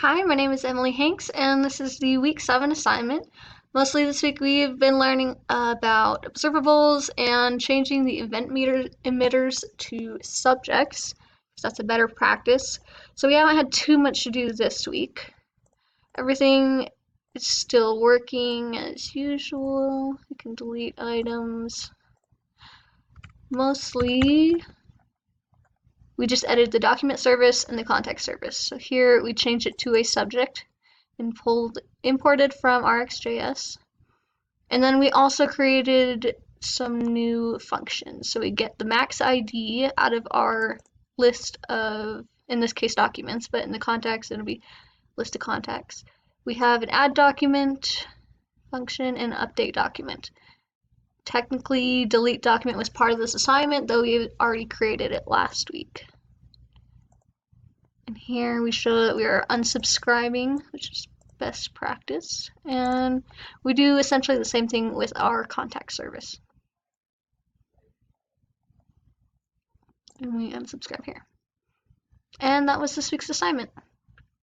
Hi, my name is Emily Hanks, and this is the week 7 assignment. Mostly this week we've been learning about observables and changing the event meter emitters to subjects, because that's a better practice. So we haven't had too much to do this week. Everything is still working as usual. We can delete items. Mostly we just edited the document service and the context service. So here we changed it to a subject and imported from RxJS. And then we also created some new functions. So we get the max ID out of our list of, in this case, documents, but in the context, it'll be list of contacts. We have an add document function and an update document. Technically, delete document was part of this assignment, though we already created it last week. And here we show that we are unsubscribing, which is best practice. And we do essentially the same thing with our contact service. And we unsubscribe here. And that was this week's assignment.